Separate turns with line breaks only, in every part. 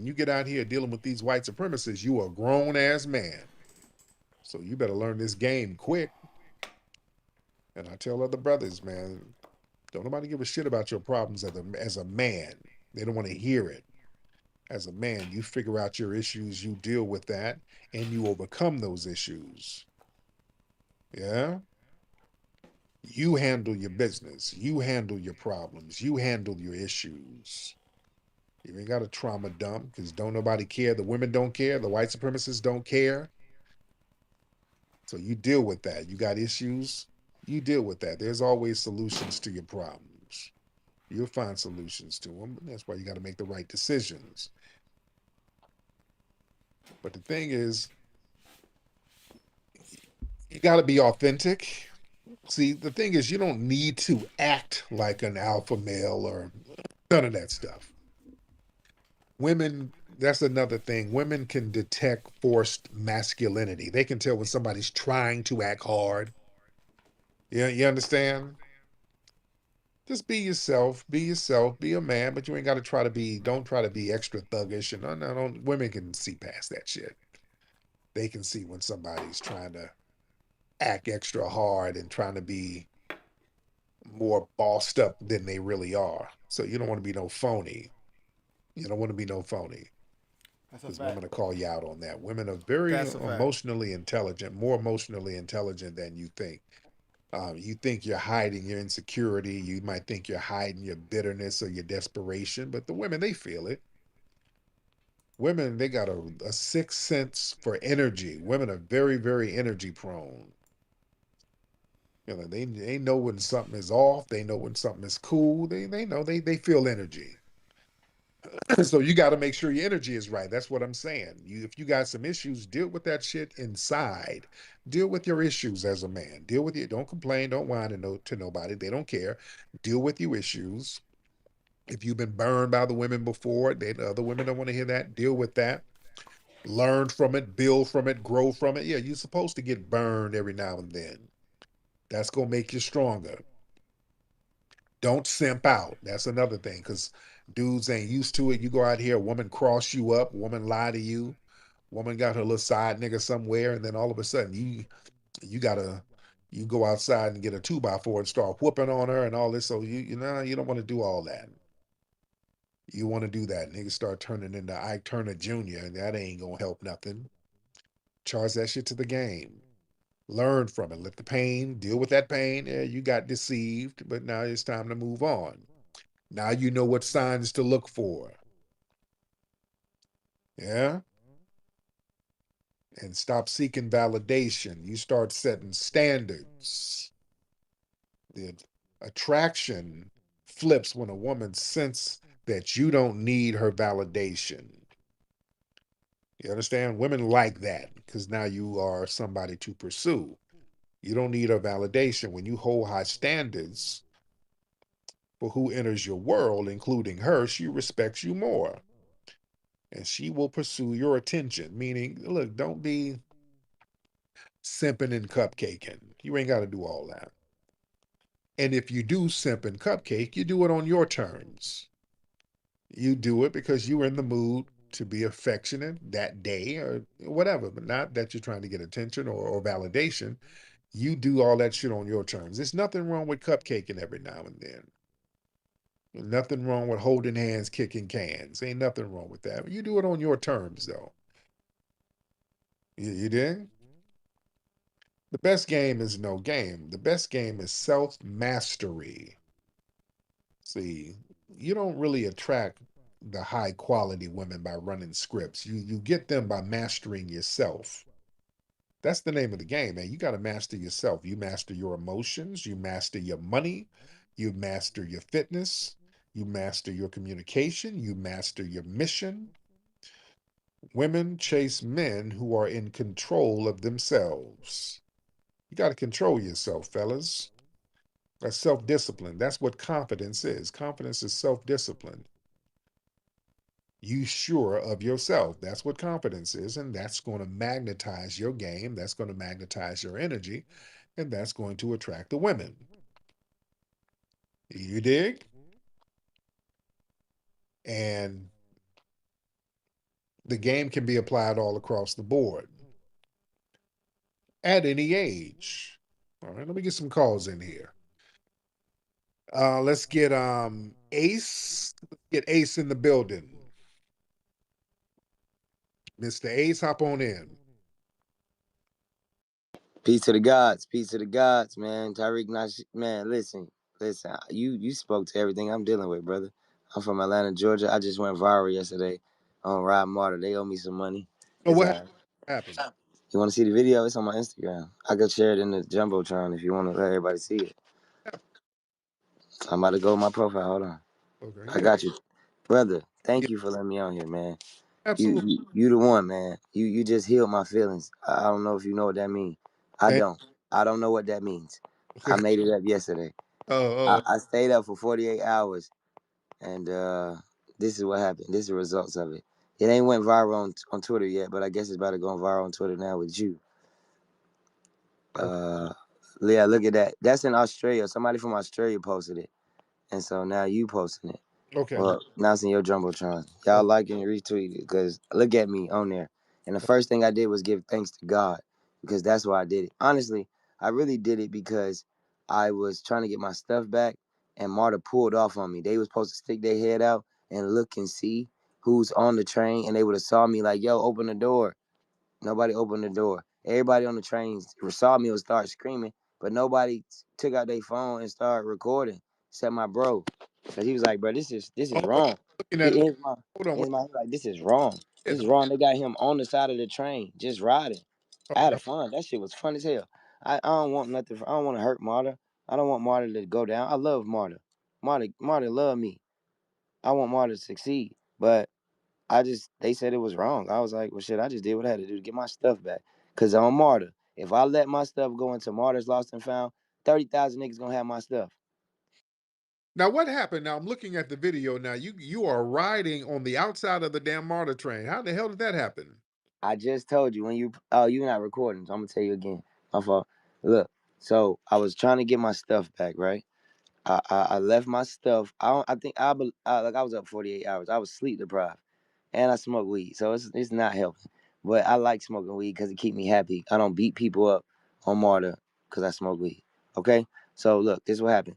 you get out here dealing with these white supremacists, you are a grown ass man. So you better learn this game quick. And I tell other brothers, man, don't nobody give a shit about your problems as a man. They don't want to hear it. As a man, you figure out your issues, you deal with that, and you overcome those issues. Yeah? You handle your business. You handle your problems. You handle your issues. You ain't got a trauma dump because don't nobody care. The women don't care. The white supremacists don't care. So you deal with that. You got issues. You deal with that. There's always solutions to your problems. You'll find solutions to them. That's why you got to make the right decisions. But the thing is, you got to be authentic. See, the thing is, you don't need to act like an alpha male or none of that stuff. Women, that's another thing. Women can detect forced masculinity. They can tell when somebody's trying to act hard. Yeah, you understand? Just be yourself. Be yourself. Be a man, but you ain't got to try to be. Don't try to be extra thuggish. And no, no, don't. Women can see past that shit. They can see when somebody's trying to act extra hard and trying to be more bossed up than they really are. So you don't want to be no phony. You don't want to be no phony
That's a
because
fact.
women will call you out on that. Women are very
That's a fact.
emotionally intelligent, more emotionally intelligent than you think. You think you're hiding your insecurity. You might think you're hiding your bitterness or your desperation, but the women, they feel it. Women, they got a sixth sense for energy. Women are very, very energy prone. You know, they know when something is off. They know when something is cool. They know they feel energy. So you got to make sure your energy is right. That's what I'm saying. You if you got some issues, deal with that shit inside. Deal with your issues as a man. Deal with it. Don't complain. Don't whine to nobody. They don't care. Deal with your issues. If you've been burned by the women before, the other women don't want to hear that. Deal with that. Learn from it. Build from it. Grow from it. Yeah, you're supposed to get burned every now and then. That's gonna make you stronger. Don't simp out. That's another thing because dudes ain't used to it. You go out here, a woman cross you up, woman lie to you, woman got her little side nigga somewhere, and then all of a sudden you gotta you go outside and get a 2x4 and start whooping on her and all this. So you know you don't want to do all that. You want to do that. Niggas start turning into Ike Turner Jr. and that ain't gonna help nothing. Charge that shit to the game. Learn from it. Let the pain deal with that pain. Yeah, you got deceived, but now it's time to move on. Now you know what signs to look for. Yeah. And stop seeking validation. You start setting standards. The attraction flips when a woman senses that you don't need her validation. You understand? Women like that because now you are somebody to pursue. You don't need her validation. When you hold high standards for who enters your world, including her, she respects you more and she will pursue your attention. Meaning, look, don't be simping and cupcaking. You ain't got to do all that. And if you do simp and cupcake, you do it on your terms. You do it because you're in the mood to be affectionate that day or whatever, but not that you're trying to get attention or validation. You do all that shit on your terms. There's nothing wrong with cupcaking every now and then. Nothing wrong with holding hands, kicking cans. Ain't nothing wrong with that. You do it on your terms, though. You did? The best game is no game. The best game is self mastery. See, you don't really attract the high quality women by running scripts. You get them by mastering yourself. That's the name of the game, man. You got to master yourself. You master your emotions, you master your money, you master your fitness, you master your communication, you master your mission. Women chase men who are in control of themselves. You got to control yourself, fellas. That's self discipline. That's what confidence is. Confidence is self discipline. You sure of yourself. That's what confidence is. And that's going to magnetize your game. That's going to magnetize your energy. And that's going to attract the women. You dig? And The game can be applied all across the board at any age. All right, let me get some calls in here. Let's get Ace. Let's get Ace in the building. Mr. Ace, hop on in.
Peace to the gods, man. Tariq Nasheed, man. Listen. You spoke to everything I'm dealing with, brother. I'm from Atlanta, Georgia. I just went viral yesterday on Ride Martyr. They owe me some money.
Oh,
It's
what happened?
You want to see the video? It's on my Instagram. I could share it in the jumbotron if you want to let everybody see it. I'm about to go to my profile. Hold on.
Okay,
I
yeah,
got you, brother.
yeah,
Thank you for letting me on here, man. You,
absolutely.
you, you the one, man. You just healed my feelings. I don't know if you know what that means. I
Thank.
don't. I don't know what that means. I made it up yesterday.
Oh,
I stayed up for 48 hours, and this is what happened. This is the results of it. It ain't went viral on Twitter yet, but I guess it's about to go viral on Twitter now with you.
okay,
Yeah, look at that. That's in Australia. Somebody from Australia posted it, and so now you posting it.
okay,
Well, now it's in your jumbotron. Y'all
okay.
like and retweet it because look at me on there. And the first thing I did was give thanks to God because that's why I did it. Honestly, I really did it because I was trying to get my stuff back, and Marta pulled off on me. They was supposed to stick their head out and look and see who's on the train, and they would have saw me like, "Yo, open the door." Nobody opened the door. Everybody on the train saw me and start screaming, but nobody took out their phone and started recording, except my bro. Because he was like, bro, this is
Oh,
wrong.
looking at. Hold on.
Here's my like, this is wrong. This
Wait,
is wrong. They got him on the side of the train, just riding. I had
okay.
a fun. That shit was fun as hell. I don't want nothing. I don't want to hurt Marta. I don't want Marta to go down. I love Marta. Marta love me. I want Marta to succeed. But they said it was wrong. I was like, well, shit, I just did what I had to do to get my stuff back. Because I'm Marta. If I let my stuff go into Marta's Lost and Found, 30,000 niggas gonna have my stuff.
Now, what happened? Now, I'm looking at the video. Now, you are riding on the outside of the damn MARTA train. How the hell did that happen?
I just told you you're not recording, so I'm gonna tell you again. My fault. Look, so I was trying to get my stuff back, right? I left my stuff. I think like I was up 48 hours. I was sleep deprived. And I smoke weed, so it's not helping. But I like smoking weed because it keep me happy. I don't beat people up on Marta because I smoke weed. Okay, so look, this is what happened.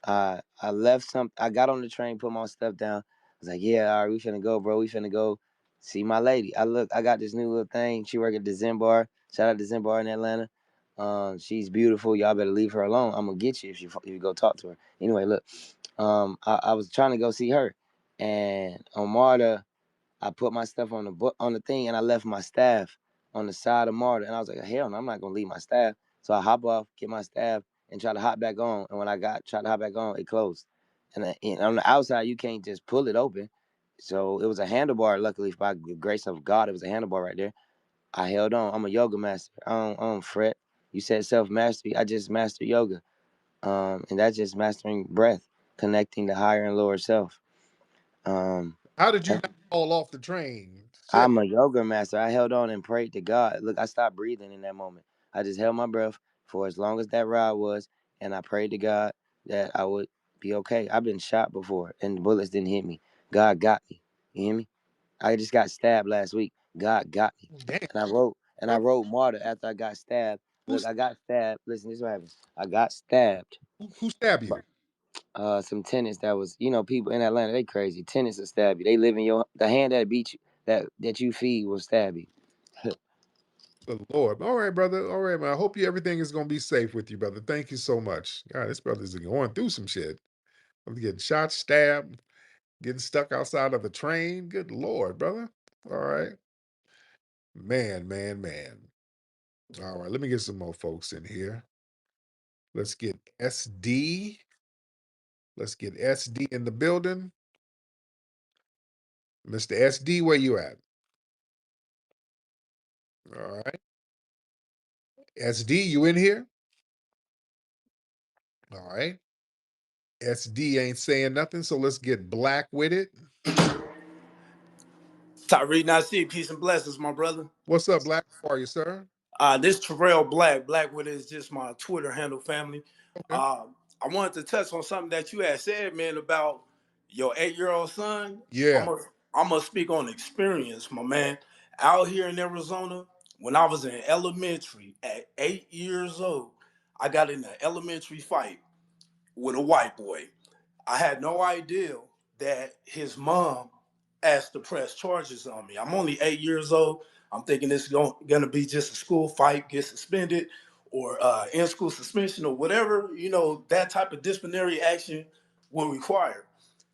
I left some. I got on the train, put my stuff down. I was like, yeah, all right, we finna go, bro. We finna go see my lady. I got this new little thing. She work at the Zen Bar. Shout out to Zen Bar in Atlanta. She's beautiful. Y'all better leave her alone. I'm gonna get you if you go talk to her. Anyway, look. I was trying to go see her, and on Marta. I put my stuff on the thing, and I left my staff on the side of Marta. And I was like, hell no, I'm not gonna leave my staff. So I hop off, get my staff, and try to hop back on. And when tried to hop back on, it closed. And on the outside, you can't just pull it open. So it was a handlebar. Luckily, by the grace of God, it was a handlebar right there. I held on. I'm a yoga master. I don't fret. You said self mastery. I just master yoga. And that's just mastering breath, connecting the higher and lower self.
How did you not fall off the train? Shit.
I'm a yoga master. I held on and prayed to God. Look, I stopped breathing in that moment. I just held my breath for as long as that ride was, and I prayed to God that I would be okay. I've been shot before, and the bullets didn't hit me. God got me. You hear me? I just got stabbed last week. God got me.
Damn.
And I wrote martyr after I got stabbed.
Who,
Look, I got stabbed. Listen, this is what happened. I got stabbed.
who stabbed you?
Some tenants that was, people in Atlanta, they crazy. Tenants will stab you. They live in the hand that beat you, that you feed will stab you.
Good Lord. All right, brother. All right, man. I hope everything is gonna be safe with you, brother. Thank you so much. God, this brother's going through some shit. I'm getting shot, stabbed, getting stuck outside of the train. Good Lord, brother. All right. Man, man, man. All right, let me get some more folks in here. Let's get SD. Let's get SD in the building. Mr. SD, where you at? All right. SD, you in here? All right. SD ain't saying nothing, so let's get black with it.
Tariq Nasheed, peace and blessings, my brother.
What's up, black? How are you, sir?
This Terrell Black. Blackwood is just my Twitter handle, family.
Okay.
Uh, I wanted to touch on something that you had said, man, about your 8-year-old son.
Yeah.
I'm gonna speak on experience, my man. Out here in Arizona, when I was in elementary at 8 years old, I got in an elementary fight with a white boy. I had no idea that his mom asked to press charges on me. I'm only 8 years old. I'm thinking it's going to be just a school fight, get suspended, or in school suspension, or whatever, that type of disciplinary action will require.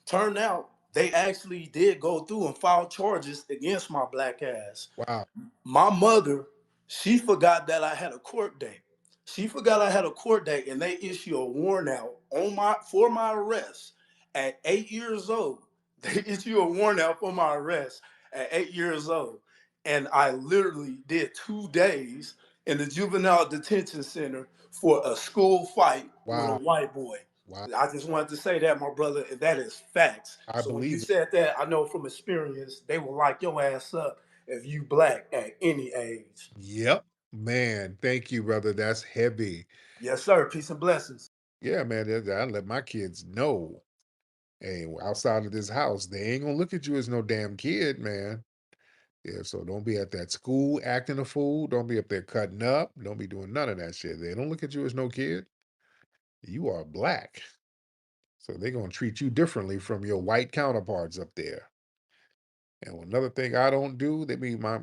Turned out they actually did go through and file charges against my black ass.
Wow.
My mother, she forgot that I had a court date. She forgot I had a court date, and they issue a warrant out for my arrest at 8 years old. They issue a warrant out for my arrest at 8 years old, and I literally did 2 days in the juvenile detention center for a school fight with a
Wow.
white boy.
Wow.
I just wanted to say that, my brother, and that is facts.
I
So when you
believe it.
said that, I know from experience they will lock your ass up if you black at any age.
Yep. Man, thank you, brother. That's heavy.
Yes, sir. Peace and blessings.
Yeah, man. I let my kids know. Hey, outside of this house, they ain't gonna look at you as no damn kid, man. Yeah, so don't be at that school acting a fool. Don't be up there cutting up. Don't be doing none of that shit. They don't look at you as no kid. You are black. So they're gonna treat you differently from your white counterparts up there. And another thing I don't do, they be my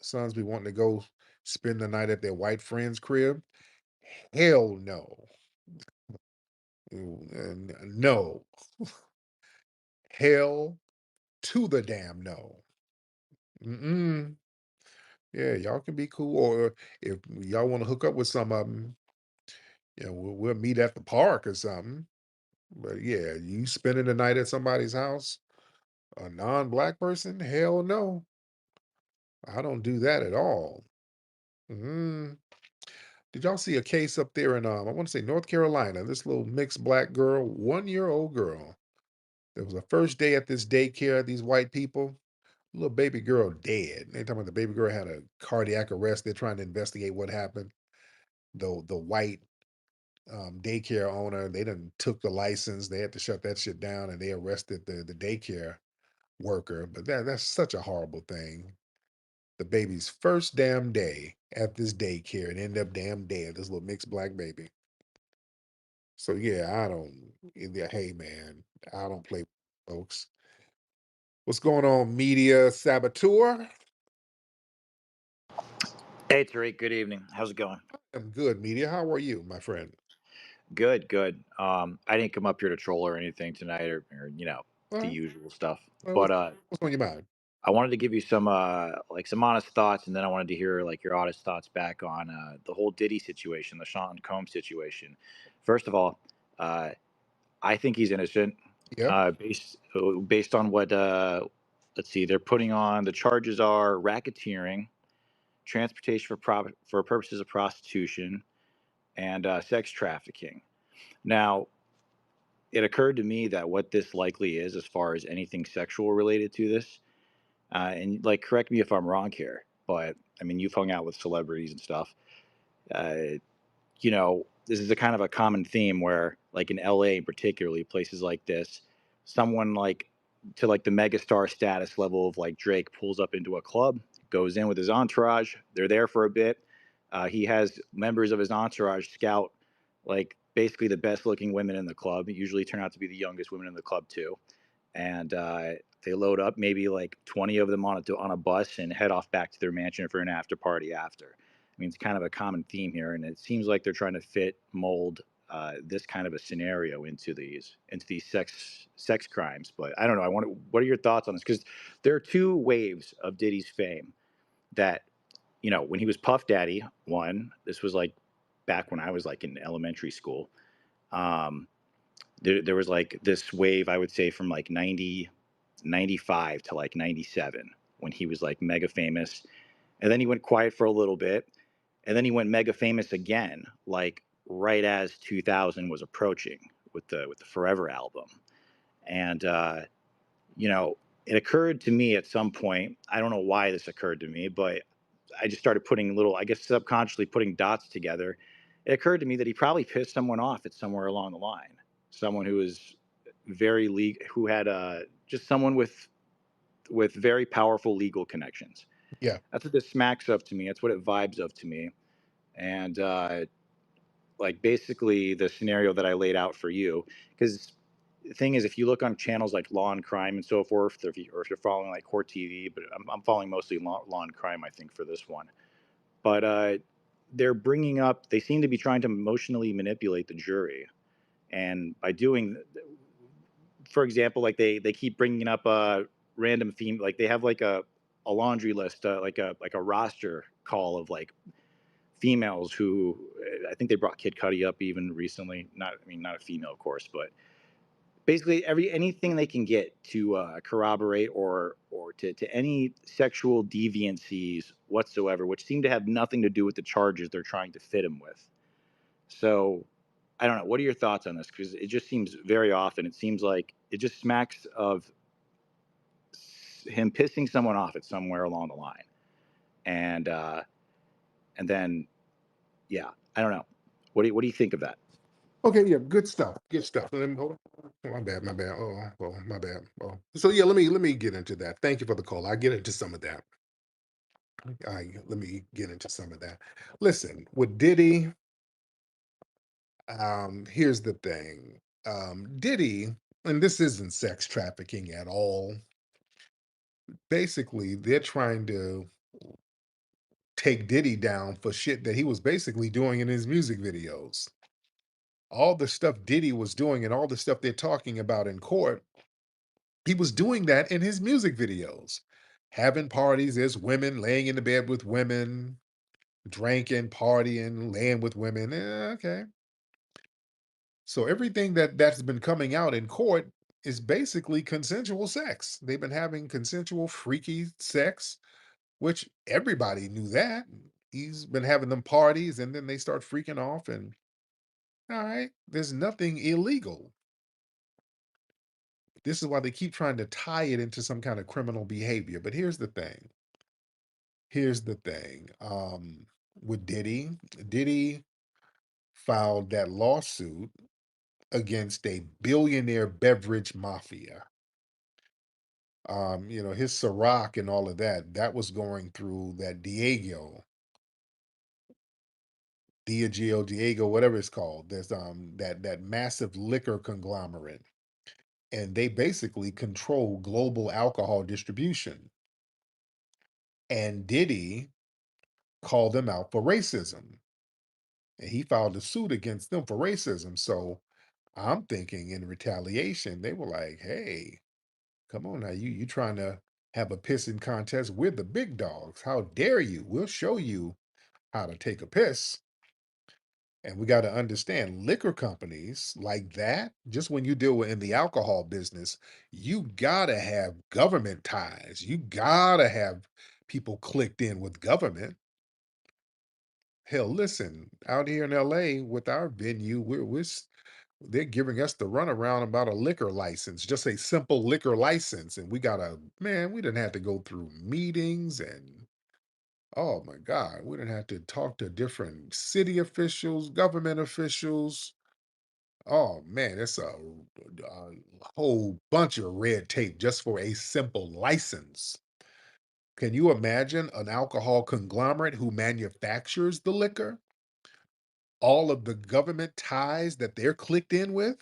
sons be wanting to go spend the night at their white friend's crib. Hell no. No. Hell to the damn no. Mm-mm. Yeah, y'all can be cool, or if y'all want to hook up with some of them, we'll meet at the park or something. But yeah, you spending the night at somebody's house, a non-black person? Hell no, I don't do that at all. Mm. Did y'all see a case up there in I want to say North Carolina? This little mixed black girl, 1 year old girl. There was a first day at this daycare. These white people, little baby girl dead. They talking about the baby girl had a cardiac arrest. They're trying to investigate what happened. The white daycare owner, they done took the license. They had to shut that shit down, and they arrested the daycare worker. But that's such a horrible thing. The baby's first damn day at this daycare and end up damn dead. This little mixed black baby. So yeah, I don't. Yeah, hey man, I don't play with folks. What's going on, media saboteur?
Hey Tariq, good evening. How's it going?
I'm good, media. How are you, my friend?
Good, good. I didn't come up here to troll or anything tonight, or the
Well,
usual stuff.
well,
But
what's on your mind?
I wanted to give you some some honest thoughts, and then I wanted to hear like your honest thoughts back on the whole Diddy situation, the Sean Combs situation. First of all, uh, I think he's innocent,
Yep.
based on what let's see, they're putting on. The charges are racketeering, transportation for purposes of prostitution, and sex trafficking. Now, it occurred to me that what this likely is, as far as anything sexual related to this, and like, correct me if I'm wrong here, but I mean, you've hung out with celebrities and stuff. Uh, this is a kind of a common theme where, like in LA, particularly places like this, someone like to like the megastar status level of like Drake pulls up into a club, goes in with his entourage. They're there for a bit. He has members of his entourage scout like basically the best looking women in the club. Usually turn out to be the youngest women in the club too, and they load up maybe like 20 of them on a bus and head off back to their mansion for an after party after. I mean, it's kind of a common theme here, and it seems like they're trying to mold this kind of a scenario into these sex crimes. But I don't know. What are your thoughts on this? Because there are two waves of Diddy's fame that, when he was Puff Daddy. One, this was like back when I was like in elementary school. Um, there was like this wave, I would say, from like 95 to like 97, when he was like mega famous, and then he went quiet for a little bit, and then he went mega famous again, like right as 2000 was approaching with the Forever album. And it occurred to me at some point, I don't know why this occurred to me, but I just started putting little, I guess subconsciously putting dots together. It occurred to me that he probably pissed someone off at somewhere along the line, someone who was who had just someone with with very powerful legal connections.
Yeah.
That's what this smacks of to me. That's what it vibes of to me. And like basically the scenario that I laid out for you, because the thing is, if you look on channels like Law and Crime and so forth, or if you're following like Court TV, but I'm following mostly Law and Crime, I think, for this one. But they're bringing up, they seem to be trying to emotionally manipulate the jury, and by doing, for example, like they keep bringing up random theme, like they have like a laundry list, like a roster call of like females who, I think they brought Kid Cudi up even recently. Not, I mean, not a female, of course, but basically anything they can get to corroborate or to any sexual deviancies whatsoever, which seem to have nothing to do with the charges they're trying to fit him with. So I don't know. What are your thoughts on this? Because it just seems very often. It seems like it just smacks of him pissing someone off at somewhere along the line, and and then yeah, I don't know. What do you think of that?
Okay, yeah, good stuff. Good stuff. Let me hold on. Oh, my bad, my bad. Oh, my bad. Oh. So yeah, let me get into that. Thank you for the call. I get into some of that. Let me get into some of that. Listen, with Diddy, here's the thing. Diddy, and this isn't sex trafficking at all. Basically, they're trying to take Diddy down for shit that he was basically doing in his music videos. All the stuff Diddy was doing and all the stuff they're talking about in court, he was doing that in his music videos. Having parties as women, laying in the bed with women, drinking, partying, laying with women. Okay. So everything that's been coming out in court is basically consensual sex. They've been having consensual, freaky sex, which everybody knew that. He's been having them parties and then they start freaking off. And all right, there's nothing illegal. This is why they keep trying to tie it into some kind of criminal behavior. But here's the thing. Here's the thing. With Diddy filed that lawsuit against a billionaire beverage mafia. His Ciroc and all of that, that was going through that Diageo, whatever it's called. There's that massive liquor conglomerate. And they basically control global alcohol distribution. And Diddy called them out for racism. And he filed a suit against them for racism. So I'm thinking in retaliation, they were like, hey, come on now, you trying to have a pissing contest? We're the big dogs. How dare you? We'll show you how to take a piss. And we got to understand liquor companies like that, just when you deal with in the alcohol business, you gotta have government ties. You gotta have people clicked in with government. Hell, listen, out here in LA with our venue, they're giving us the runaround about a liquor license, just a simple liquor license. And we didn't have to go through meetings and oh my God, we didn't have to talk to different city officials, government officials. Oh man, it's a whole bunch of red tape just for a simple license. Can you imagine an alcohol conglomerate who manufactures the liquor? All of the government ties that they're clicked in with?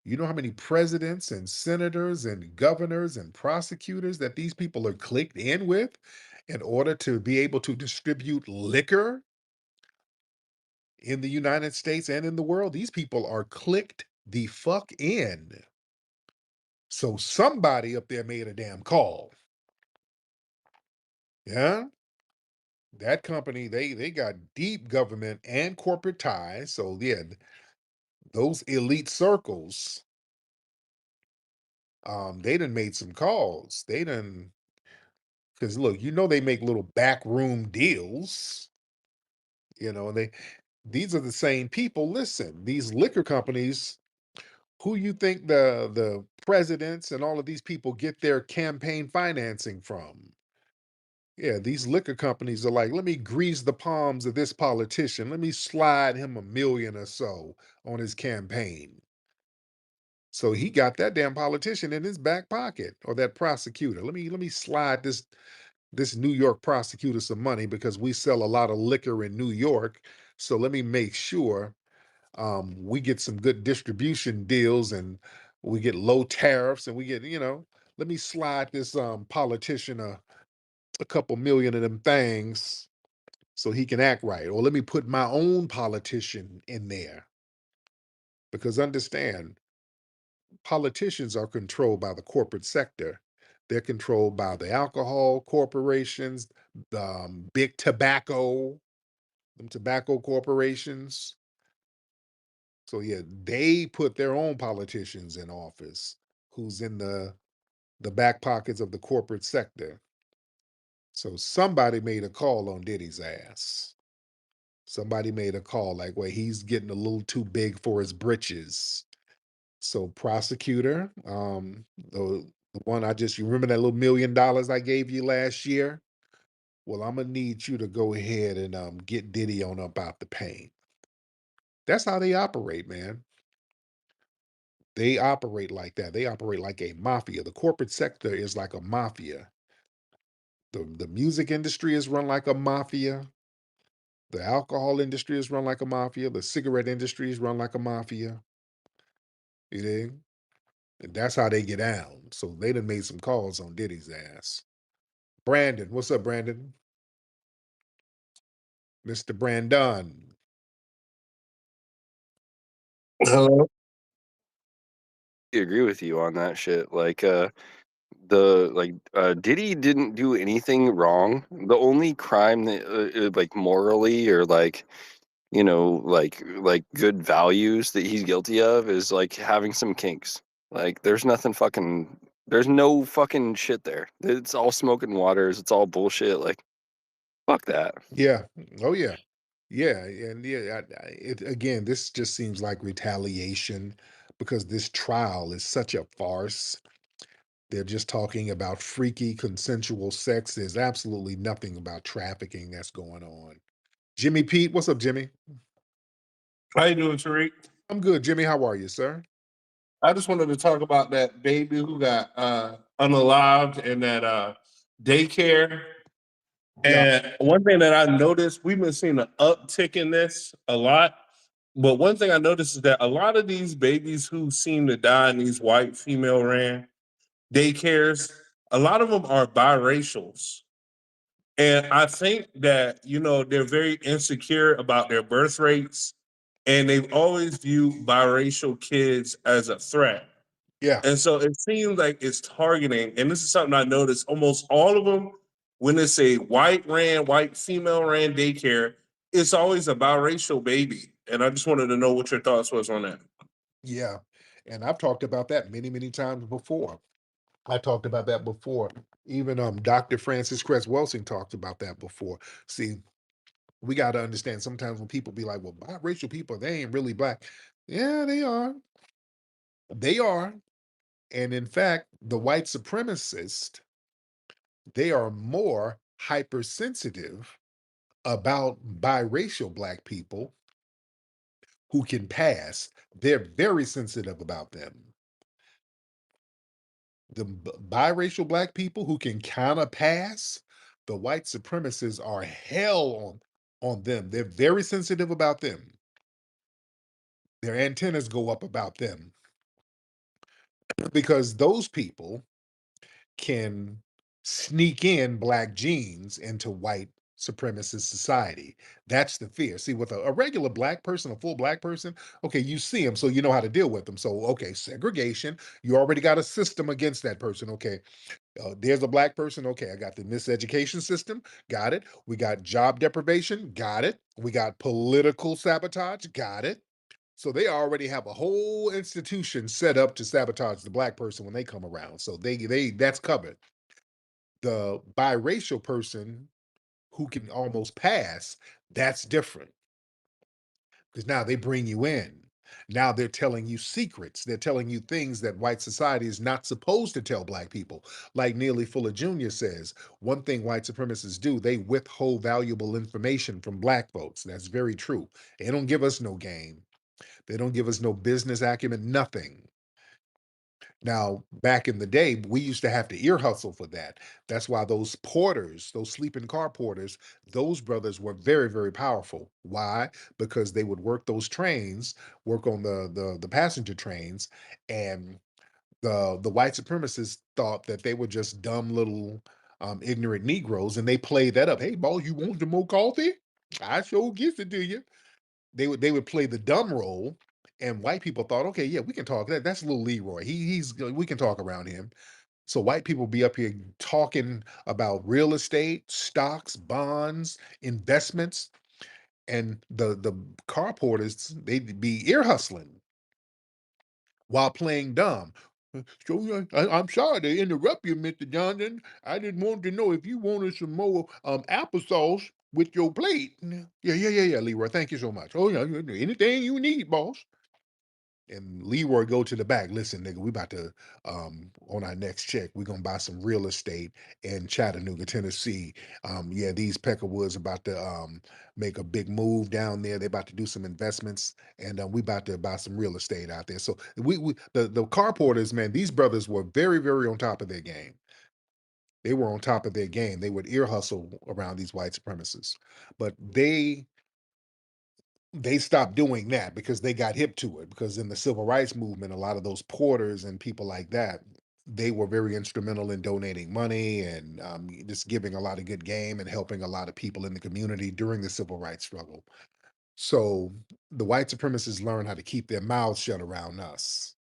You know how many presidents and senators and governors and prosecutors that these people are clicked in with in order to be able to distribute liquor in the United States and in the world? These people are clicked the fuck in. So somebody up there made a damn call. Yeah. That company, they got deep government and corporate ties. So yeah, those elite circles, they done made some calls. They done because look, they make little backroom deals, and these are the same people. Listen, these liquor companies, who you think the presidents and all of these people get their campaign financing from? Yeah, these liquor companies are like, let me grease the palms of this politician. Let me slide him a million or so on his campaign. So he got that damn politician in his back pocket, or that prosecutor. Let me slide this New York prosecutor some money because we sell a lot of liquor in New York. So let me make sure we get some good distribution deals, and we get low tariffs, and we get, let me slide this politician a couple million of them things so he can act right. Or let me put my own politician in there. Because understand, politicians are controlled by the corporate sector. They're controlled by the alcohol corporations, the big tobacco, them tobacco corporations. So yeah, they put their own politicians in office who's in the back pockets of the corporate sector. So somebody made a call on Diddy's ass. Somebody made a call like, well, he's getting a little too big for his britches. So prosecutor, the one I just, you remember that little $1 million I gave you last year? Well, I'm gonna need you to go ahead and get Diddy on up out the paint. That's how they operate, man. They operate like that. They operate like a mafia. The corporate sector is like a mafia. The music industry is run like a mafia. The alcohol industry is run like a mafia. The cigarette industry is run like a mafia. You dig? And that's how they get down. So they done made some calls on Diddy's ass. Brandon, what's up, Brandon? Mr. Brandon.
Hello. Agree with you on that shit. Like, Diddy didn't do anything wrong. The only crime that, like, morally or like, like good values that he's guilty of is like having some kinks. Like, there's no fucking shit there. It's all smoke and waters. It's all bullshit. Like, fuck that.
Yeah. Oh yeah. Yeah. And yeah, again, this just seems like retaliation because this trial is such a farce. They're just talking about freaky consensual sex. There's absolutely nothing about trafficking that's going on. Jimmy Pete, what's up, Jimmy?
How you doing, Tariq?
I'm good, Jimmy. How are you, sir?
I just wanted to talk about that baby who got unalived in that daycare.
Yeah.
And one thing that I noticed, we've been seeing an uptick in this a lot. But one thing I noticed is that a lot of these babies who seem to die in these white female ran daycares, a lot of them are biracials. And I think that, they're very insecure about their birth rates, and they've always viewed biracial kids as a threat.
Yeah.
And so it seems like it's targeting, and this is something I noticed almost all of them, when it's a white female ran daycare, it's always a biracial baby. And I just wanted to know what your thoughts was on that.
Yeah. And I've talked about that many, many times before. I talked about that before. Even Dr. Francis Cress Welsing talked about that before. See, we got to understand sometimes when people be like, well, biracial people, they ain't really black. Yeah, they are. They are. And in fact, the white supremacists, they are more hypersensitive about biracial black people who can pass. They're very sensitive about them. The biracial black people who can kind of pass, the white supremacists are hell on them. They're very sensitive about them. Their antennas go up about them because those people can sneak in black genes into white supremacist society. That's the fear. See, with a regular black person, a full black person, okay, you see them, so you know how to deal with them. So, okay, segregation, you already got a system against that person. Okay, there's a black person. Okay, I got the miseducation system. Got it. We got job deprivation. Got it. We got political sabotage. Got it. So they already have a whole institution set up to sabotage the black person when they come around. So they that's covered. The biracial person who can almost pass, that's different because now they bring you in. Now they're telling you secrets. They're telling you things that white society is not supposed to tell black people. Like Neely Fuller Jr. says, one thing white supremacists do, they withhold valuable information from black folks. That's very true. They don't give us no game. They don't give us no business acumen, nothing. Now, back in the day, we used to have to ear hustle for that. That's why those porters, those sleeping car porters, those brothers were very, very powerful. Why? Because they would work those trains, work on the passenger trains, and the white supremacists thought that they were just dumb little ignorant Negroes, and they played that up. Hey, boss, you want some more coffee? I sure gives it to you. They would play the dumb role, and white people thought, okay, yeah, we can talk. That's little Leroy. He's we can talk around him. So white people be up here talking about real estate, stocks, bonds, investments, and the car porters they'd be ear hustling while playing dumb. So I'm sorry to interrupt you, Mr. Johnson. I just wanted to know if you wanted some more applesauce with your plate. Yeah, Leroy. Thank you so much. Oh yeah, anything you need, boss. And Leroy go to the back. Listen, nigga, we about to on our next check, we're gonna buy some real estate in Chattanooga, Tennessee. Yeah, these Peckerwoods about to make a big move down there. They're about to do some investments, and we about to buy some real estate out there. So the car porters, man, these brothers were very, very on top of their game. They were on top of their game. They would ear hustle around these white supremacists, but they stopped doing that because they got hip to it. Because in the civil rights movement, a lot of those porters and people like that, they were very instrumental in donating money and just giving a lot of good game and helping a lot of people in the community during the civil rights struggle. So the white supremacists learn how to keep their mouths shut around us.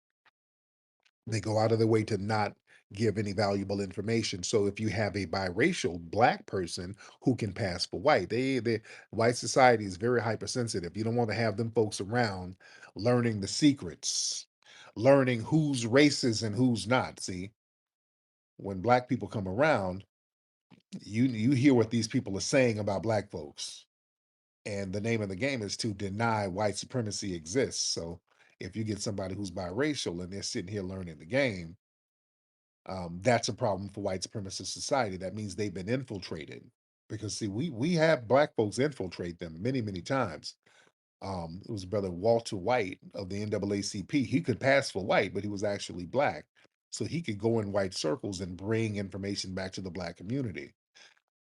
They go out of their way to not give any valuable information. So if you have a biracial black person who can pass for white, they white society is very hypersensitive. You don't want to have them folks around learning the secrets, learning who's racist and who's not. See, when black people come around, you hear what these people are saying about black folks. And the name of the game is to deny white supremacy exists. So if you get somebody who's biracial and they're sitting here learning the game, that's a problem for white supremacist society. That means they've been infiltrated. Because see, we have black folks infiltrate them many, many times. It was brother Walter White of the NAACP. He could pass for white, but he was actually black. So he could go in white circles and bring information back to the black community.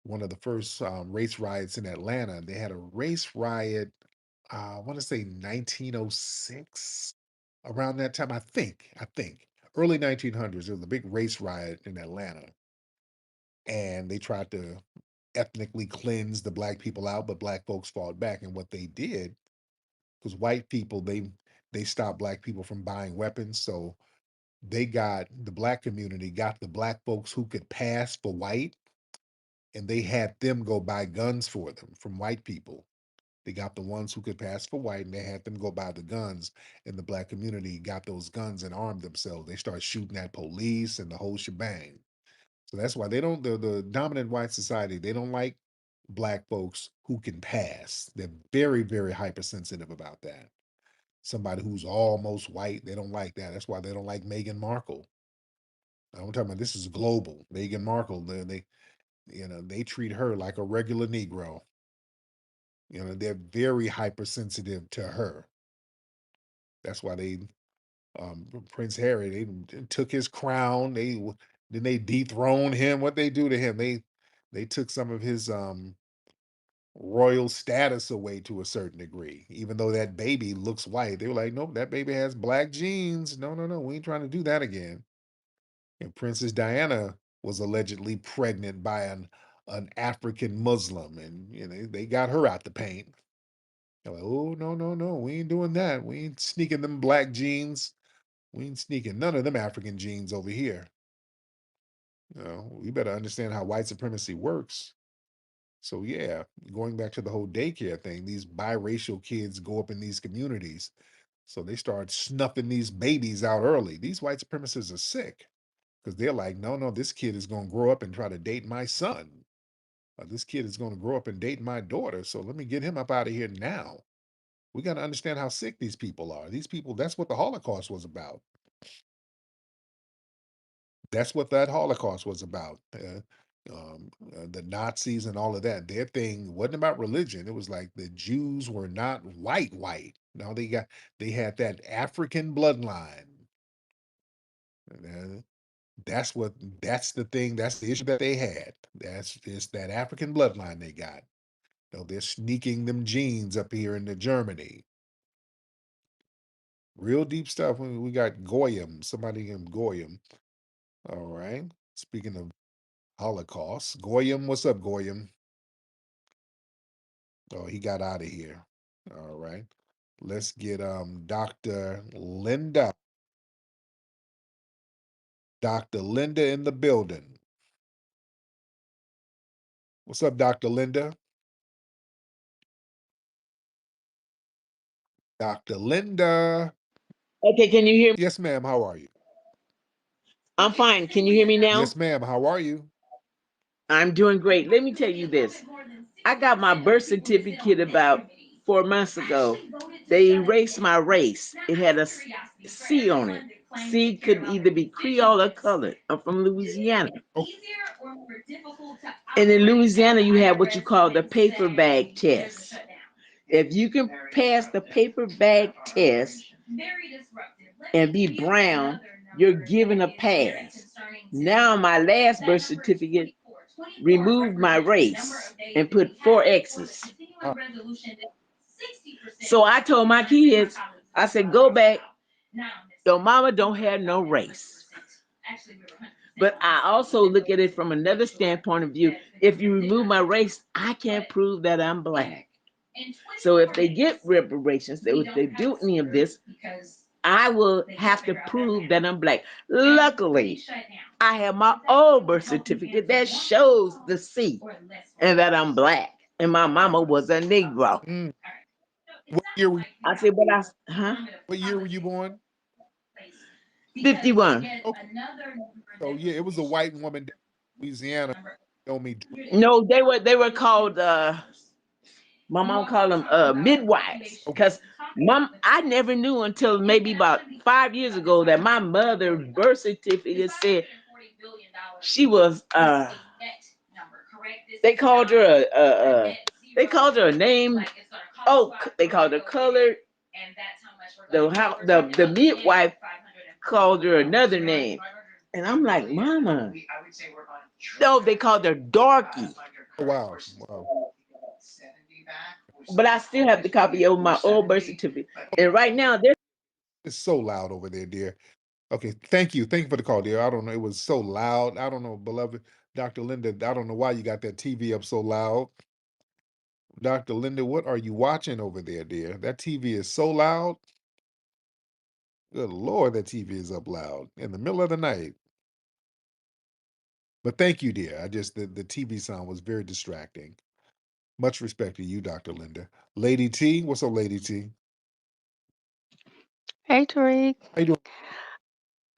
One of the first race riots in Atlanta, they had a race riot, I want to say 1906, around that time. I think early 1900s. There was a big race riot in Atlanta, and they tried to ethnically cleanse the black people out, but black folks fought back. And what they did, because white people they stopped black people from buying weapons, so they got the black community got the black folks who could pass for white, and they had them go buy guns for them from white people. They got the ones who could pass for white, and they had them go buy the guns, and the black community got those guns and armed themselves. They start shooting at police and the whole shebang. So that's why they don't the dominant white society, they don't like black folks who can pass. They're very, very hypersensitive about that. Somebody who's almost white, they don't like that. That's why they don't like Meghan Markle. I'm talking about this is global. Meghan Markle, they treat her like a regular Negro. They're very hypersensitive to her. That's why Prince Harry, they took his crown. Then they dethroned him. What they do to him? They took some of his royal status away to a certain degree. Even though that baby looks white, they were like, nope, that baby has black genes. No, no, no, we ain't trying to do that again. And Princess Diana was allegedly pregnant by an African Muslim, and they got her out the paint. They're like, oh no, no, no, we ain't doing that. We ain't sneaking them black genes. We ain't sneaking none of them African genes over here. We better understand how white supremacy works. So yeah, going back to the whole daycare thing, these biracial kids go up in these communities. So they start snuffing these babies out early. These white supremacists are sick because they're like, no, no, this kid is going to grow up and try to date my son. This kid is going to grow up and date my daughter. So let me get him up out of here now. We got to understand how sick these people are. These people, that's what the Holocaust was about. That's what that Holocaust was about. The Nazis and all of that. Their thing wasn't about religion. It was like the Jews were not white, white. No, they had that African bloodline. And, that's what that's the thing, that's the issue that they had. That's just that African bloodline they got. They're sneaking them genes up here into Germany. Real deep stuff. We got Goyim, somebody named Goyim. All right. Speaking of Holocaust, Goyim, what's up, Goyim? Oh, he got out of here. All right. Let's get Dr. Linda. Dr. Linda in the building. What's up, Dr. Linda? Dr. Linda.
Okay, can you hear me?
Yes, ma'am. How are you?
I'm fine. Can you hear me now?
Yes, ma'am. How are you?
I'm doing great. Let me tell you this. I got my birth certificate about 4 months ago. They erased my race. It had a C on it. C could either be Creole or colored. I'm from Louisiana.
Oh,
And in Louisiana, you have what you call the paper bag test. If you can pass the paper bag test and be brown, you're given a pass. Now, my last birth certificate removed my race and put four X's.
wow.
So I told my kids, I said, go back. Your mama don't have no race. But I also look at it from another standpoint of view. If you remove my race, I can't prove that I'm black. So if they get reparations, if they do any of this, I will have to prove that I'm black. Luckily, I have my old birth certificate that shows the C and that I'm black. And my mama was a Negro.
Mm. What year were
I said, but
what year were you born?
51.
Okay. So yeah, it was a white woman down in Louisiana told me.
No, they were called my mom called them midwives
Okay.
because mom I never knew until maybe about 5 years ago that my mother birth certificate said she was they called her they called her a name. Oh, they called her colored. The midwife called her another name. And I'm like, Mama. No, they called her Darky.
Oh, wow. Wow.
But I still have the copy of my old birth certificate. And right now, there's
It's so loud over there, dear. Okay, thank you. Thank you for the call, dear. I don't know. It was so loud. I don't know, beloved Dr. Linda. I don't know why you got that TV up so loud. Dr. Linda, what are you watching over there, dear? That TV is so loud. Good Lord, that TV is up loud in the middle of the night. But thank you, dear. The TV sound was very distracting. Much respect to you, Dr. Linda. Lady T, what's up, Lady T?
Hey, Tariq.
How you doing?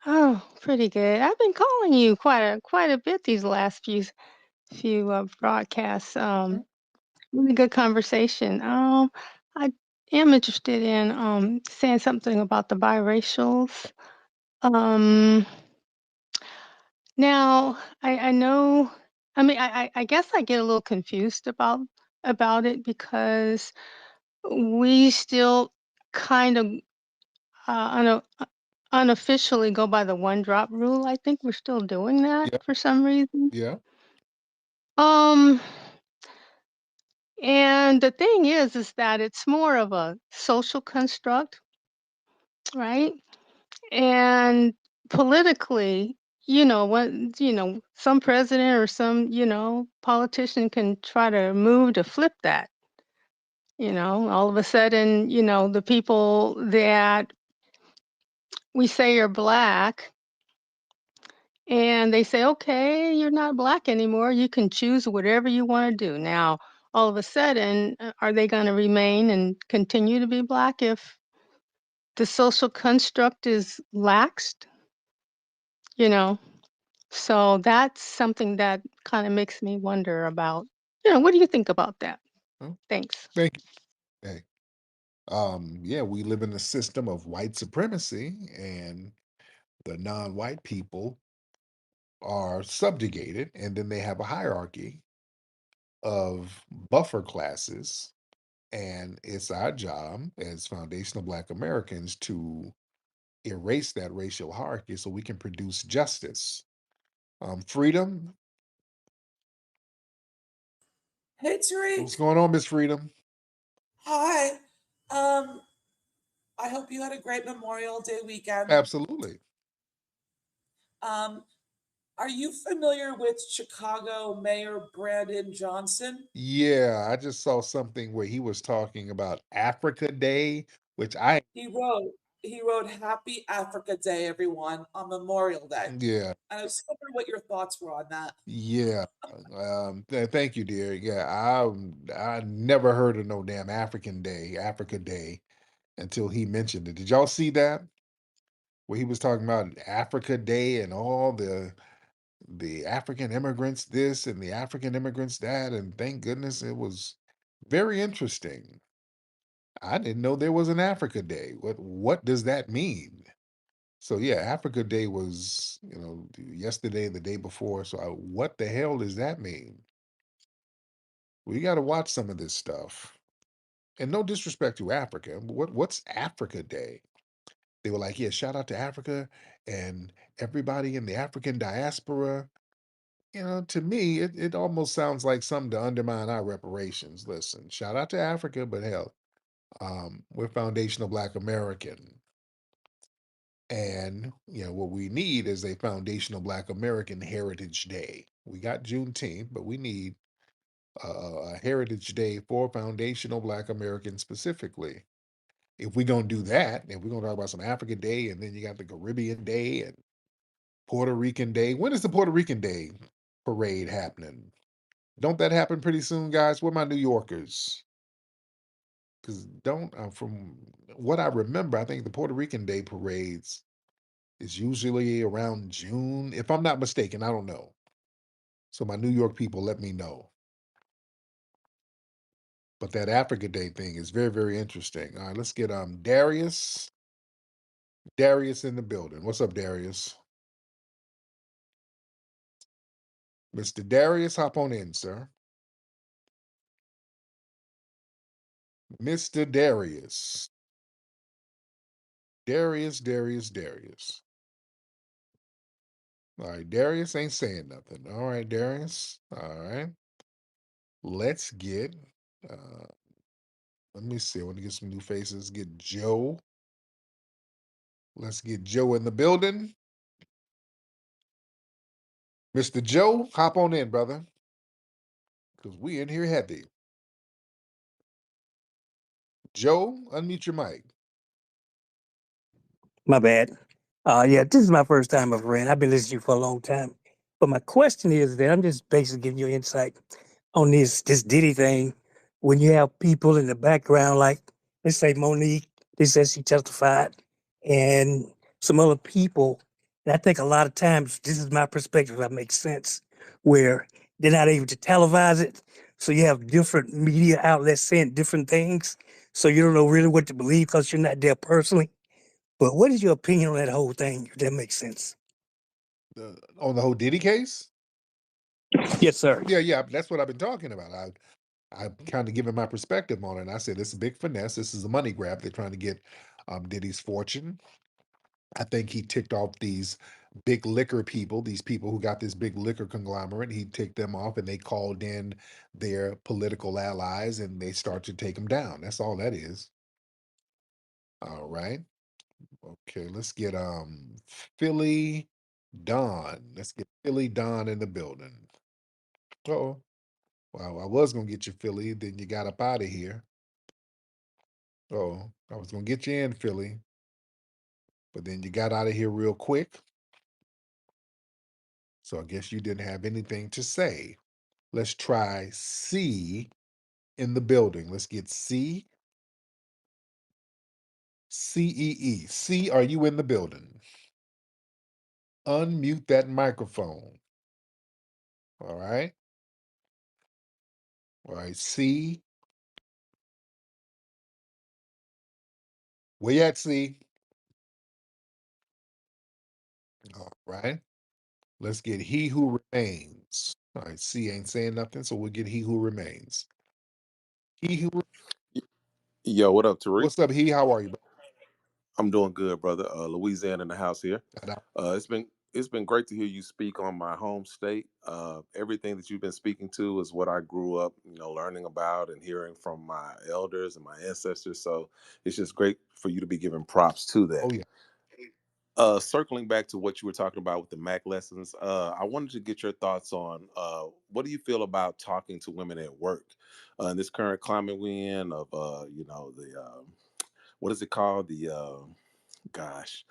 Oh, pretty good. I've been calling you quite a bit these last few broadcasts.
Mm,
Really good conversation. I am interested in saying something about the biracials. Um, now I know. I mean, I guess I get a little confused about it because we still kind of unofficially go by the one drop rule. I think we're still doing that
yeah,
for some reason.
yeah,
Um, and the thing is that it's more of a social construct, right? And politically, some president or some, politician can try to move to flip that. All of a sudden, the people that we say are black. And they say, okay, you're not black anymore. You can choose whatever you want to do. Now, all of a sudden, are they going to remain and continue to be black if the social construct is laxed? You know, so that's something that kind of makes me wonder about, what do you think about that?
oh,
Thanks.
thank you. Hey, yeah, we live in a system of white supremacy, and the non-white people are subjugated, and then they have a hierarchy of buffer classes, and it's our job as foundational Black Americans to erase that racial hierarchy so we can produce justice. Freedom,
Hey, Tariq.
what's going on, Miss Freedom?
Hi. I hope you had a great Memorial Day weekend.
Absolutely.
Um, are you familiar with Chicago Mayor Brandon Johnson?
Yeah, I just saw something where he was talking about Africa Day, which I,
He wrote he wrote Happy Africa Day, everyone, on Memorial Day.
yeah,
And I was wondering what your thoughts were on that.
yeah. Thank you, dear. Yeah, I never heard of no damn Africa Day, until he mentioned it. Did y'all see that? Where he was talking about Africa Day and all the African immigrants this and the African immigrants that, and thank goodness it was very interesting. I didn't know there was an Africa Day. What does that mean? So yeah, Africa Day was, yesterday, the day before. So what the hell does that mean? We got to watch some of this stuff. And no disrespect to Africa, but what's Africa Day? They were like, yeah, shout out to Africa and everybody in the African diaspora. To me, it almost sounds like something to undermine our reparations. Listen, shout out to Africa, but hell, we're foundational Black American. And what we need is a foundational Black American Heritage Day. We got Juneteenth, but we need a Heritage Day for foundational Black Americans specifically. If we're gonna do that, if we're gonna talk about some African Day, and then you got the Caribbean Day and Puerto Rican Day. When is the Puerto Rican Day parade happening? Don't that happen pretty soon, guys? Where my New Yorkers? Because don't from what I remember, I think the Puerto Rican Day parades is usually around June, if I'm not mistaken. I don't know. So my New York people, let me know. But that Africa Day thing is very, very interesting. All right, let's get Darius. Darius in the building. What's up, Darius? Mr. Darius, hop on in, sir. Mr. Darius. Darius, Darius, Darius. All right, Darius ain't saying nothing. All right, Darius. All right. Let's get uh let me see. I want to get some new faces. Get Joe. Let's get Joe in the building. Mr. Joe, hop on in, brother. Because we in here heavy. Joe, unmute your mic.
My bad. Yeah, this is my first time of ran. I've been listening to you for a long time. But my question is that I'm just basically giving you insight on this Diddy thing. When you have people in the background, like let's say Monique, they says she testified, and some other people. And I think a lot of times, this is my perspective, if that makes sense, where they're not able to televise it. So you have different media outlets saying different things. So you don't know really what to believe because you're not there personally. But what is your opinion on that whole thing, if that makes sense?
On the whole Diddy case?
Yes, sir.
Yeah, yeah, that's what I've been talking about. I've kind of given my perspective on it. And I said it's a big finesse. This is a money grab. They're trying to get Diddy's fortune. I think he ticked off these big liquor people, these people who got this big liquor conglomerate. He ticked them off and they called in their political allies and they start to take him down. That's all that is. All right. Okay, let's get Philly Don. Let's get Philly Don in the building. Oh, well, I was gonna get you Philly, then you got up out of here. Oh, I was gonna get you in Philly, but then you got out of here real quick. So I guess you didn't have anything to say. Let's try C in the building. Let's get C. CEE. C, are you in the building? Unmute that microphone. All right. All right. C. Where you at, C? All right. Let's get he who remains. All right. C ain't saying nothing, so we'll get he who remains. He who.
Yo, what up, Tariq?
What's up, he? How are you?
I'm doing good, brother. Louisiana in the house here.
And,
It's been great to hear you speak on my home state. Everything that you've been speaking to is what I grew up, learning about and hearing from my elders and my ancestors. So it's just great for you to be giving props to that.
oh yeah.
Circling back to what you were talking about with the Mac lessons, I wanted to get your thoughts on what do you feel about talking to women at work in this current climate we in of the what is it called, the gosh.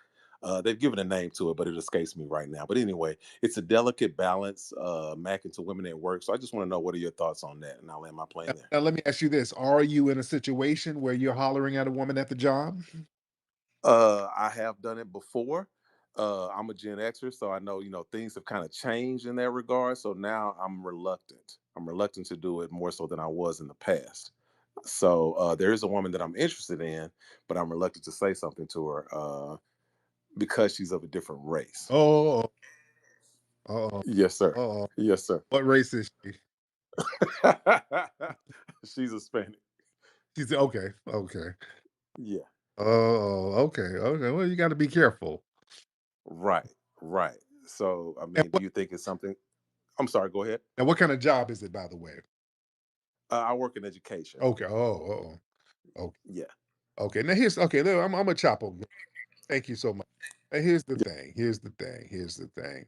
They've given a name to it, but it escapes me right now. But anyway, it's a delicate balance, macking to women at work. So I just want to know, what are your thoughts on that? And I'll land my plane there.
Now let me ask you this: are you in a situation where you're hollering at a woman at the job?
I have done it before. I'm a Gen Xer, so I know, things have kind of changed in that regard. So now I'm reluctant. I'm reluctant to do it more so than I was in the past. So there is a woman that I'm interested in, but I'm reluctant to say something to her because she's of a different race.
Oh, oh,
Yes, sir.
oh.
Yes, sir.
What race is she?
She's Hispanic.
She said, okay, okay.
Yeah.
Oh, okay, okay. Well, you got to be careful.
Right. Right. So, I
And
mean, do you think it's something? I'm sorry. Go ahead.
what kind of job is it, by the way?
I work in education.
Okay. Oh.
Yeah.
Okay. Now here's okay. Look, I'm a chopper. Thank you so much. And here's the
Yeah.
thing. Here's the thing. Here's the thing.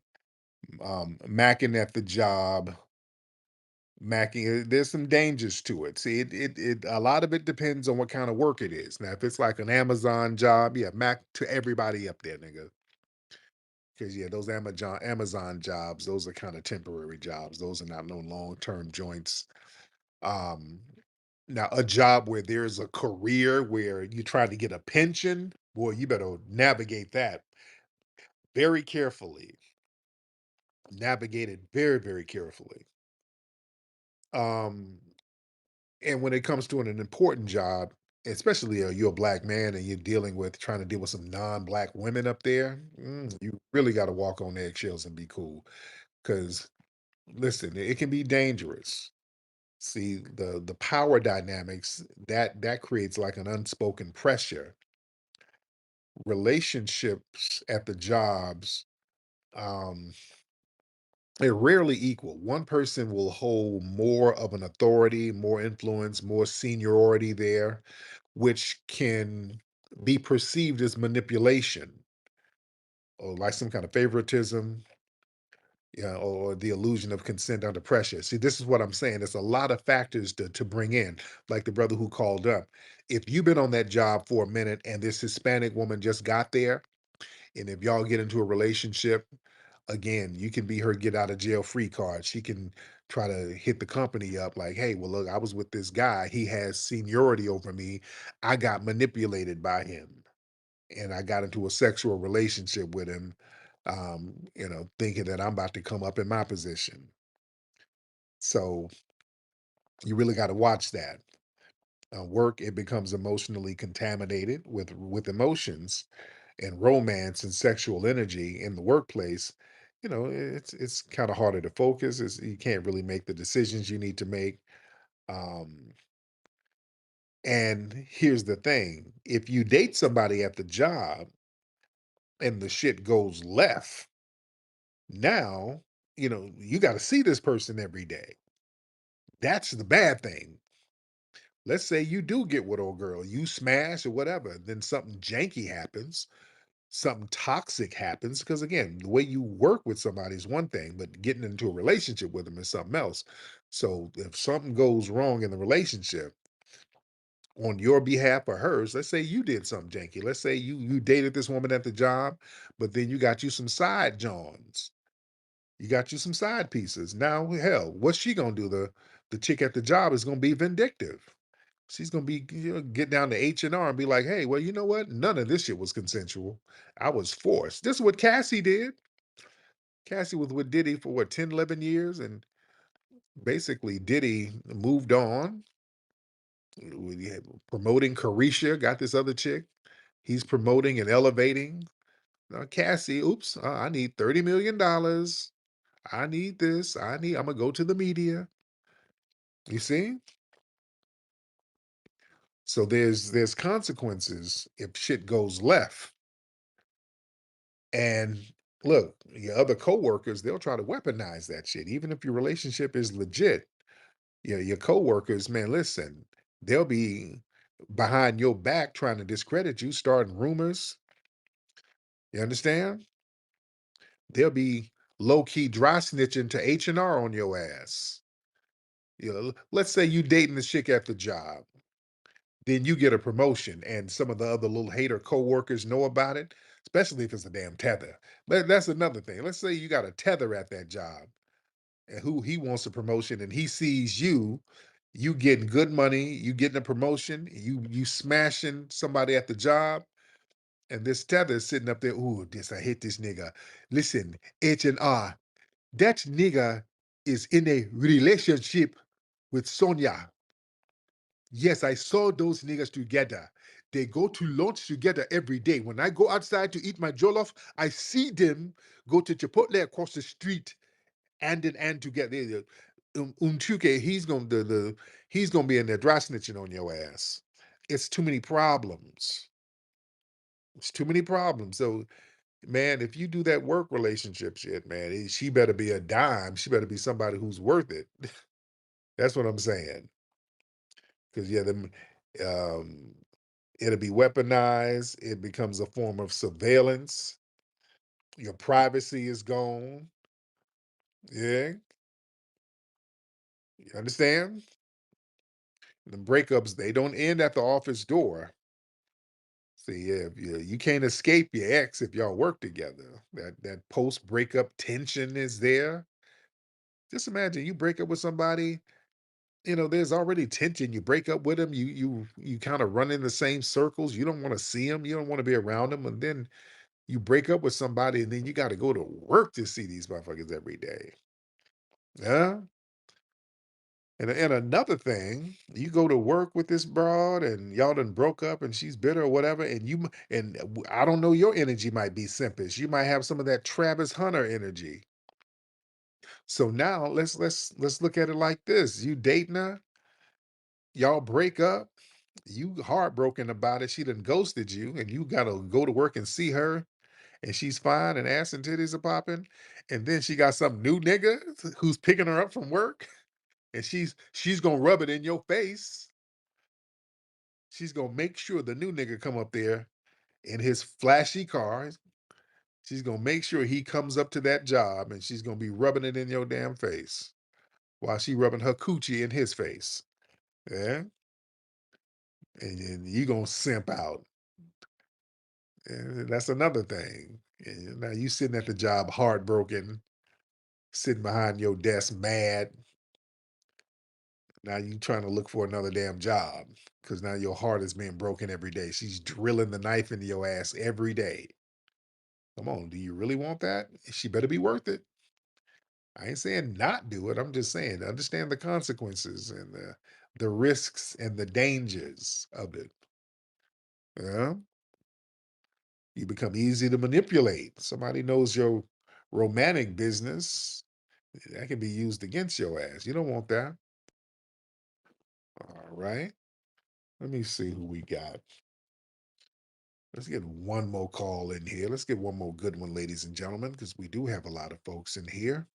Macking at the job, macking. There's some dangers to it. See, it. A lot of it depends on what kind of work it is. Now, if it's like an Amazon job, yeah, mac to everybody up there, nigga. Because yeah, those Amazon jobs, those are kind of temporary jobs. Those are not no long term joints. Um, Now, a job where there's a career where you try to get a pension, boy, you better navigate that very carefully. Navigate it very, very carefully. Um, and when it comes to an important job, especially you're a black man and you're dealing with trying to deal with some non-black women up there, you really got to walk on eggshells and be cool. Because listen, it can be dangerous. See the power dynamics that creates like an unspoken pressure. Relationships at the jobs, um they're rarely equal. One person will hold more of an authority, more influence, more seniority there, which can be perceived as manipulation or like some kind of favoritism, yeah, or the illusion of consent under pressure. See, this is what I'm saying. There's a lot of factors to bring in, like the brother who called up. If you've been on that job for a minute and this Hispanic woman just got there, and if y'all get into a relationship, again, you can be her get out of jail free card. She can try to hit the company up like, hey, well, look, I was with this guy. He has seniority over me. I got manipulated by him and I got into a sexual relationship with him, thinking that I'm about to come up in my position. So you really got to watch that. Work, it becomes emotionally contaminated with emotions and romance and sexual energy in the workplace. It's kind of harder to focus. You can't really make the decisions you need to make. Um, and here's the thing: if you date somebody at the job and the shit goes left, now you got to see this person every day. That's the bad thing. Let's say you do get with old girl, you smash or whatever, then something janky happens, something toxic happens. Because again, the way you work with somebody is one thing, but getting into a relationship with them is something else. So if something goes wrong in the relationship on your behalf or hers, let's say you did something janky. Let's say you dated this woman at the job, but then you got you some side johns. You got you some side pieces. Now, hell, what's she gonna do? The chick at the job is gonna be vindictive. She's gonna be get down to H&R and be like, hey, well, you know what? None of this shit was consensual. I was forced. This is what Cassie did. Cassie was with Diddy for what, 10, 11 years, and basically Diddy moved on. We had promoting Carisha, got this other chick. He's promoting and elevating. Cassie, oops, I need $30 million. I need this. I'm gonna go to the media. You see? So there's consequences if shit goes left. And look, your other coworkers, they'll try to weaponize that shit. Even if your relationship is legit, your coworkers, man, listen, they'll be behind your back trying to discredit you, starting rumors. You understand? They'll be low key dry snitching to H&R on your ass. Let's say you dating the chick at the job, then you get a promotion, and some of the other little hater coworkers know about it, especially if it's a damn tether. That's another thing. Let's say you got a tether at that job, and who he wants a promotion, and he sees you getting good money, you getting a promotion, you smashing somebody at the job, and this tether is sitting up there. Ooh, I hate this nigga. Listen, H&R, that nigga is in a relationship with Sonia. Yes, I saw those niggas together. They go to lunch together every day. When I go outside to eat my jollof, I see them go to Chipotle across the street and together. Unchuke, he's gonna be in there dry snitching on your ass. It's too many problems. It's too many problems. So, man, if you do that work relationship shit, man, she better be a dime. She better be somebody who's worth it. That's what I'm saying. Because yeah, um, it'll be weaponized. It becomes a form of surveillance. Your privacy is gone. Yeah, you understand? The breakups, they don't end at the office door. See, yeah, you can't escape your ex if y'all work together. That post breakup tension is there. Just imagine you break up with somebody, there's already tension. You break up with them, you kind of run in the same circles. You don't want to see them, you don't want to be around them, and then you break up with somebody, and then you got to go to work to see these motherfuckers every day. Yeah. And another thing, you go to work with this broad, and y'all done broke up, and she's bitter or whatever, and I don't know, your energy might be simpish. You might have some of that Travis Hunter energy. So now let's look at it like this: you dating her, y'all break up, you heartbroken about it. She done ghosted you, and you gotta go to work and see her, and she's fine, and ass and titties are popping, and then she got some new nigga who's picking her up from work, and she's gonna rub it in your face. She's gonna make sure the new nigga come up there in his flashy car. She's gonna make sure he comes up to that job, and she's gonna be rubbing it in your damn face while she rubbing her coochie in his face. Yeah, and then you gonna simp out. And that's another thing. And now you sitting at the job heartbroken, sitting behind your desk mad. Now you trying to look for another damn job because now your heart is being broken every day. She's drilling the knife into your ass every day. Come on, do you really want that? She better be worth it. I ain't saying not do it. I'm just saying understand the consequences and the risks and the dangers of it. Yeah, you become easy to manipulate. Somebody knows your romantic business. That can be used against your ass. You don't want that. All right. Let me see who we got. Let's get one more call in here. Let's get one more good one, ladies and gentlemen, because we do have a lot of folks in here.